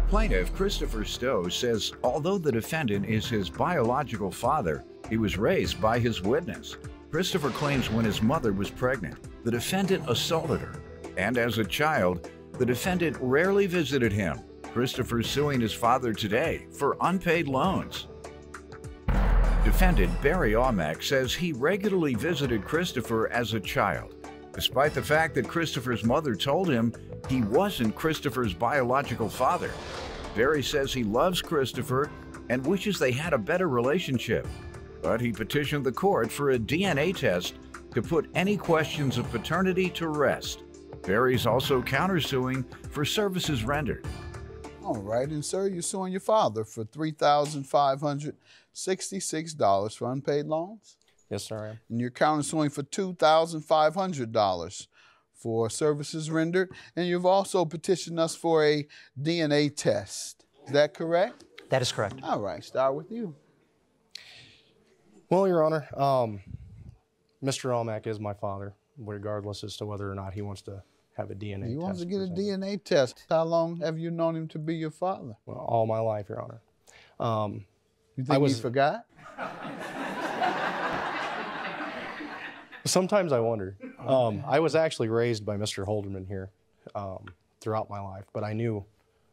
Plaintiff Christopher Stowe says although the defendant is his biological father, he was raised by his witness. Christopher claims when his mother was pregnant, the defendant assaulted her, and as a child, the defendant rarely visited him. Christopher is suing his father today for unpaid loans. Defendant Barry Aumack says he regularly visited Christopher as a child, despite the fact that Christopher's mother told him he wasn't Christopher's biological father. Barry says he loves Christopher and wishes they had a better relationship, but he petitioned the court for a DNA test to put any questions of paternity to rest. Barry's also countersuing for services rendered. All right, and sir, you're suing your father for $3,566 for unpaid loans? Yes, sir, I am. And you're countersuing for $2,500 for services rendered, and you've also petitioned us for a DNA test. Is that correct? That is correct. All right, start with you. Well, Your Honor, Mr. Aumack is my father, regardless as to whether or not he wants to have a DNA test. He wants to get a DNA test. How long have you known him to be your father? Well, all my life, Your Honor. You think he forgot? Sometimes I wonder. I was actually raised by Mr. Holderman here throughout my life, but I knew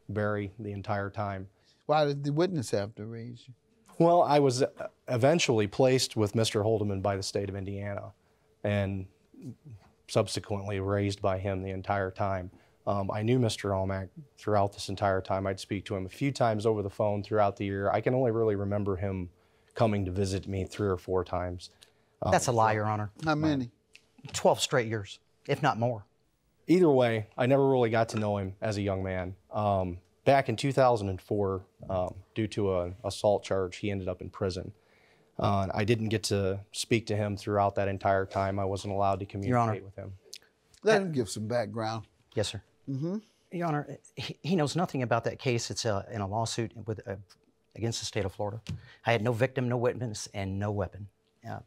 Barry the entire time. Why did the witness have to raise you? Well, I was eventually placed with Mr. Holderman by the state of Indiana and subsequently raised by him the entire time. I knew Mr. Aumack throughout this entire time. I'd speak to him a few times over the phone throughout the year. I can only really remember him coming to visit me 3 or 4 times. That's a lie, Your Honor. How many? 12 straight years, if not more. Either way, I never really got to know him as a young man. Back in 2004, due to an assault charge, he ended up in prison. I didn't get to speak to him throughout that entire time. I wasn't allowed to communicate with him. Let him give some background. Yes, sir. Your Honor, he knows nothing about that case. It's in a lawsuit against the state of Florida. I had no victim, no witness, and no weapon. No,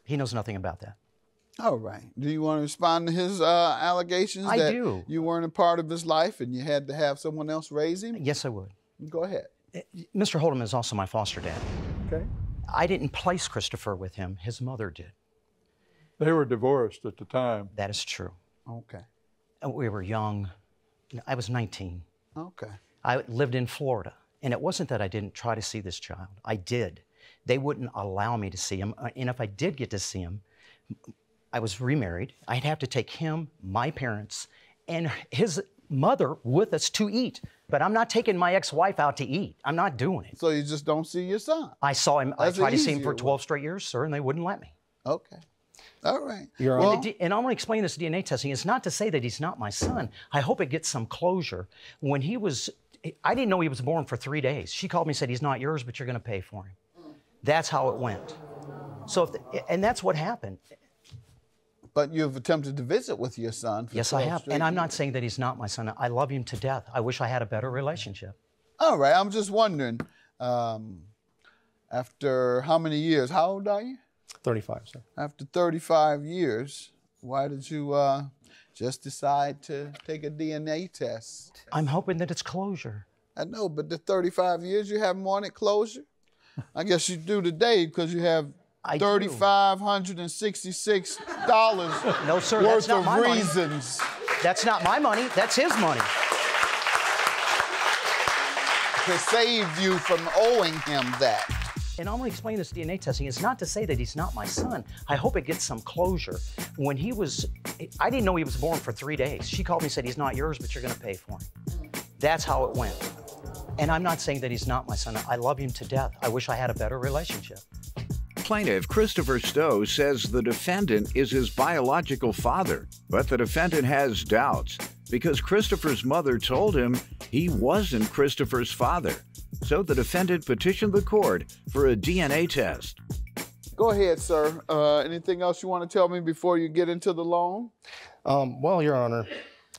he knows nothing about that. All right. Do you want to respond to his allegations I that do. You weren't a part of his life and you had to have someone else raise him? Yes, I would. Go ahead. Mr. Holderman is also my foster dad. Okay. I didn't place Christopher with him. His mother did. They were divorced at the time. That is true. Okay. We were young. I was 19. Okay. I lived in Florida, and it wasn't that I didn't try to see this child. I did. They wouldn't allow me to see him, and if I did get to see him, I was remarried. I'd have to take him, my parents, and his mother with us to eat. But I'm not taking my ex-wife out to eat. I'm not doing it. So you just don't see your son? I saw him. I That's tried to see him easier for 12 straight years, sir, and they wouldn't let me. Okay. All right. And I want to explain this DNA testing. It's not to say that he's not my son. I hope it gets some closure. When he was, I didn't know he was born for 3 days. She called me and said, he's not yours, but you're going to pay for him. That's how it went. So, and that's what happened. But you've attempted to visit with your son. Yes, I have. And I'm not saying that he's not my son. I love him to death. I wish I had a better relationship. All right. I'm just wondering, after how many years, how old are you? 35, sir. After 35 years, why did you just decide to take a DNA test? I'm hoping that it's closure. I know, but the 35 years you haven't wanted closure? I guess you do today because you have $3,566 no, sir, worth that's not of my reasons. Money. That's not my money. That's his money. To save you from owing him that. And I'm going to explain this DNA testing. It's not to say that he's not my son. I hope it gets some closure. When he was, I didn't know he was born for 3 days. She called me and said, he's not yours, but you're going to pay for him. That's how it went. And I'm not saying that he's not my son. I love him to death. I wish I had a better relationship. Plaintiff Christopher Stowe says the defendant is his biological father, but the defendant has doubts because Christopher's mother told him he wasn't Christopher's father. So the defendant petitioned the court for a DNA test. Go ahead, sir. Anything else you want to tell me before you get into the loan? Well, Your Honor,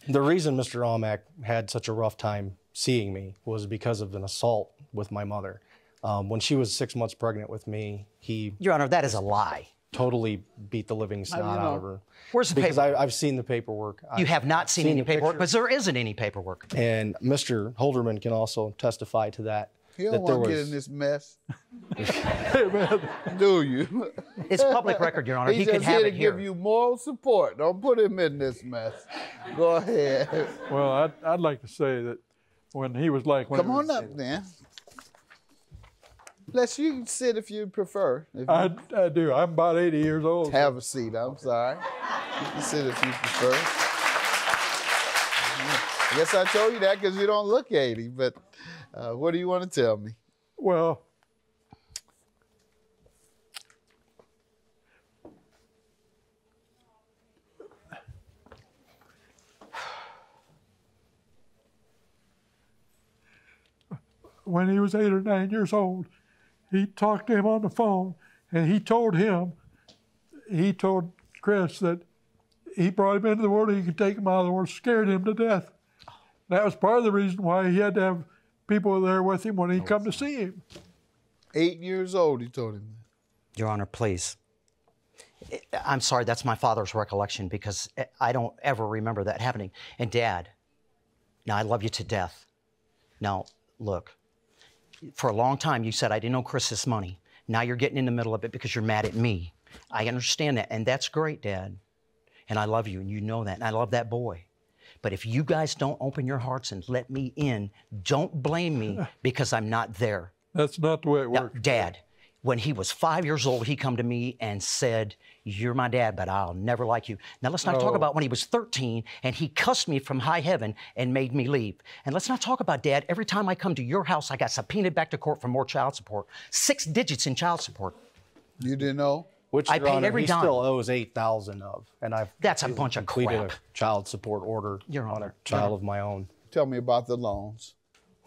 the reason Mr. Aumack had such a rough time seeing me was because of an assault with my mother. When she was 6 months pregnant with me, Your Honor, that is a lie. totally beat the living How do snot you out know? of her. Where's the Because paperwork? I've seen the paperwork. You have not seen any the paperwork picture. because there isn't any paperwork. And Mr. Holderman can also testify to that. You that don't there want to get was- in this mess, Hey, man, do you? It's public record, Your Honor. He's He could just have here it to here. give you moral support. Don't put him in this mess. Go ahead. well, I'd like to say that when he was like, when Come on up, then. Bless you, can sit if you prefer. If you I do. I'm about 80 years old. have a seat, I'm sorry. You can sit if you prefer. I guess I told you that because you don't look 80, but what do you want to tell me? Well, when he was 8 or 9 years old, he talked to him on the phone, and he told Chris that he brought him into the world and he could take him out of the world, scared him to death. That was part of the reason why he had to have people there with him when he come to see him. 8 years old, he told him. Your Honor, please. I'm sorry, that's my father's recollection because I don't ever remember that happening. And Dad, now I love you to death. Now, look, for a long time you said I didn't owe Chris this money. Now you're getting in the middle of it because you're mad at me. I understand that, and that's great, Dad. And I love you, and you know that, and I love that boy. But if you guys don't open your hearts and let me in, don't blame me because I'm not there. That's not the way it Now, works. Dad, when he was 5 years old, he come to me and said, "You're my dad, but I'll never like you." Now, let's not talk about when he was 13 and he cussed me from high heaven and made me leave. And let's not talk about, Dad, every time I come to your house, I got subpoenaed back to court for more child support. 6 digits in child support. You didn't know? Which, I Your paid Honor, every he dime. still owes $8,000 of, and I've That's a bunch of completed crap. a child support order Your on Honor. a child of my own. Tell me about the loans.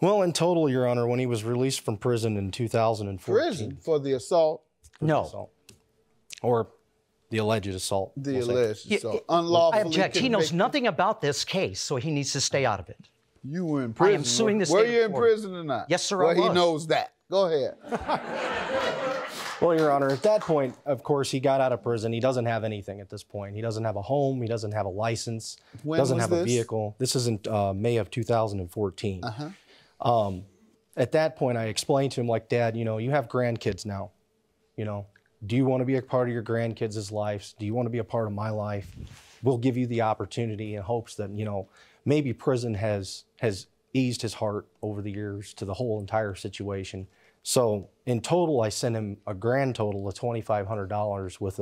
Well, in total, Your Honor, when he was released from prison in 2014, Prison for the assault, No. assault, or the alleged assault, the we'll say. alleged assault, I unlawfully object. He knows convicted. nothing about this case, so he needs to stay out of it. You were in I prison. am suing the Were state of you in Florida. prison or not? Yes, sir, I Well, he was. knows that. Go ahead. Well, Your Honor, at that point, of course, he got out of prison. He doesn't have anything at this point. He doesn't have a home. He doesn't have a license. When doesn't was have a this? vehicle. This is in May of 2014. At that point, I explained to him, like, Dad, you know, you have grandkids now. You know, do you want to be a part of your grandkids' lives? Do you want to be a part of my life? We'll give you the opportunity in hopes that, you know, maybe prison has eased his heart over the years to the whole entire situation. So in total, I sent him a grand total of $2,500 with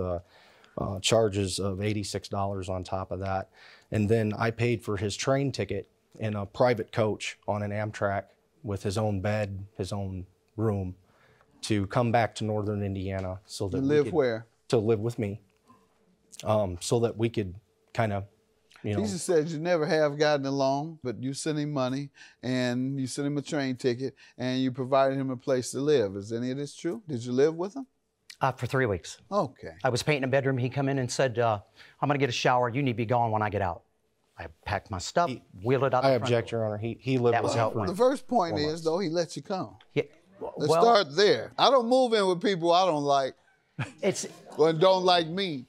charges of $86 on top of that. And then I paid for his train ticket in a private coach on an Amtrak with his own bed, his own room, to come back to Northern Indiana so that To we live could, where? to live with me, so that we could kind of, you know. He just said you never have gotten a loan, but you sent him money and you sent him a train ticket and you provided him a place to live. Is any of this true? Did you live with him? For 3 weeks. Okay. I was painting a bedroom. He come in and said, I'm going to get a shower. You need to be gone when I get out. I packed my stuff, wheeled it out I the front object, door. Your Honor. He lived That with was me how it for went. The first point 4 is, months. though, he let you come. Yeah. Let's Well, start there. I don't move in with people I don't like it's, or don't like me.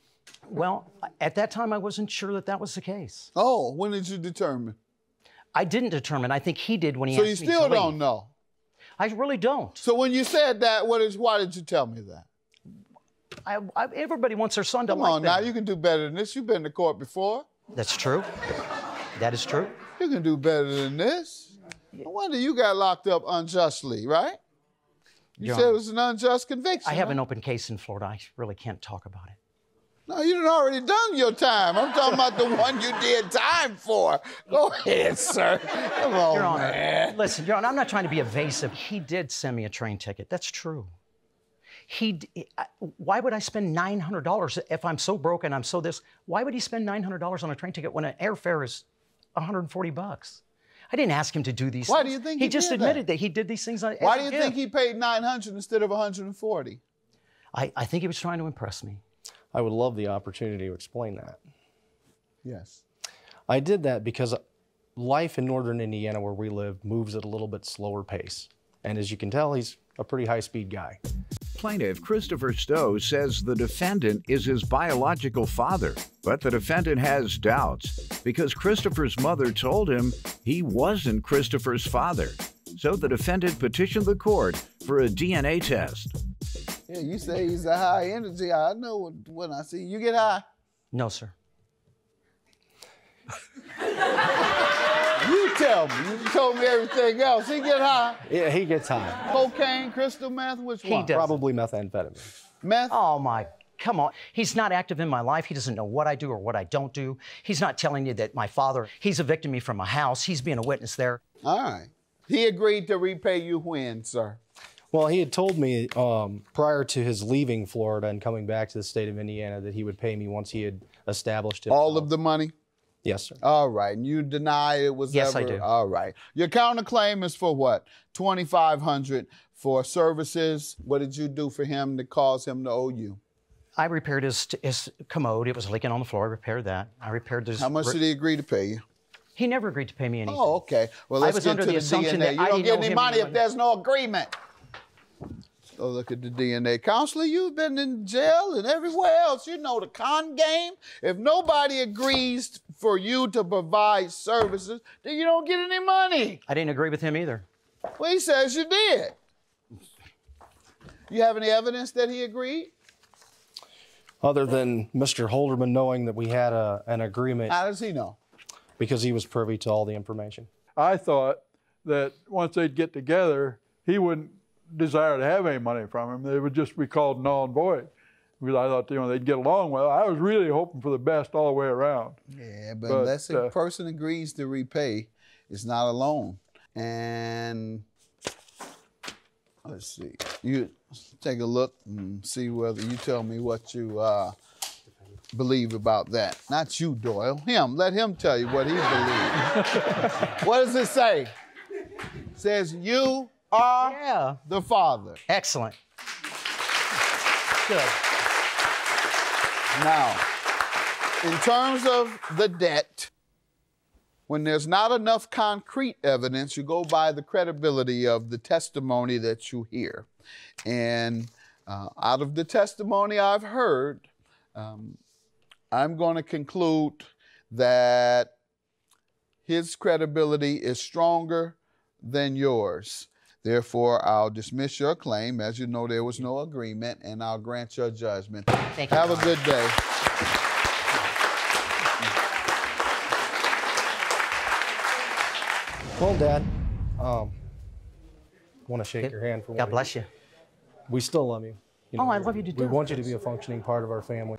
well, at that time, I wasn't sure that that was the case. Oh, when did you determine? I didn't determine. I think he did when he So asked you me still to don't leave. know. I really don't. So when you said that, why did you tell me that? Everybody wants their son to Come like on now, them. you can do better than this. You've been to court before. That's true. That is true. You can do better than this. No wonder you got locked up unjustly, right? You Your said it Honor, was an unjust conviction. I have huh? an open case in Florida. I really can't talk about it. No, you done already done your time. I'm talking about the one you did time for. Go ahead, sir. Come on, Your Honor, man. listen, Your Honor, I'm not trying to be evasive. He did send me a train ticket. That's true. Why would I spend $900 if I'm so broke and I'm so this? Why would he spend $900 on a train ticket when an airfare is $140? I didn't ask him to do these Why things. do you think he he just did admitted that he did these things? Why do you think he paid $900 instead of $140? I think he was trying to impress me. I would love the opportunity to explain that. Yes. I did that because life in Northern Indiana, where we live, moves at a little bit slower pace. And as you can tell, he's a pretty high-speed guy. Plaintiff Christopher Stowe says the defendant is his biological father, but the defendant has doubts because Christopher's mother told him he wasn't Christopher's father. So the defendant petitioned the court for a DNA test. Yeah, you say he's a high energy. I know when I see you get high. No, sir. You tell me. You told me everything else. He get high. Yeah, he gets high. Cocaine, crystal meth, which one? does. Probably methamphetamine. Meth? Oh, my, come on. He's not active in my life. He doesn't know what I do or what I don't do. He's not telling you that my father, he's evicted me from a house. He's being a witness there. All right. He agreed to repay you when, sir? Well, he had told me prior to his leaving Florida and coming back to the state of Indiana that he would pay me once he had established himself. All of the money? Yes, sir. All right. And you deny it was Yes, ever? I do. All right. Your counterclaim is for what? $2,500 for services. What did you do for him that caused him to owe you? I repaired his commode. It was leaking on the floor. I repaired that. I repaired this. How much did he agree to pay you? He never agreed to pay me anything. Oh, okay. Well, let's was get under to the the assumption DNA. that You I don't didn't get owe any him money any if money. there's no agreement. So look at the DNA. Counselor, you've been in jail and everywhere else. You know the con game. If nobody agrees for you to provide services, then you don't get any money. I didn't agree with him either. Well, he says you did. You have any evidence that he agreed? Other than Mr. Holderman knowing that we had an agreement How does he know? because he was privy to all the information. I thought that once they'd get together, he wouldn't desire to have any money from him. They would just be called null and void. Because I thought, they'd get along well. I was really hoping for the best all the way around. Yeah, but unless a person agrees to repay, it's not a loan. And let's see. You take a look and see whether you tell me what you believe about that. Not you, Doyle. Him. Let him tell you what he believes. What does it say? It says you are the father. Excellent. Good. Now, in terms of the debt, when there's not enough concrete evidence, you go by the credibility of the testimony that you hear. And out of the testimony I've heard, I'm going to conclude that his credibility is stronger than yours. Therefore, I'll dismiss your claim. As you know, there was no agreement, and I'll grant your judgment. Thank you. Have a good day. Well, Dad, I want to shake your hand for God bless you. We still love you. Oh, I love you to We death. want you to be a functioning part of our family.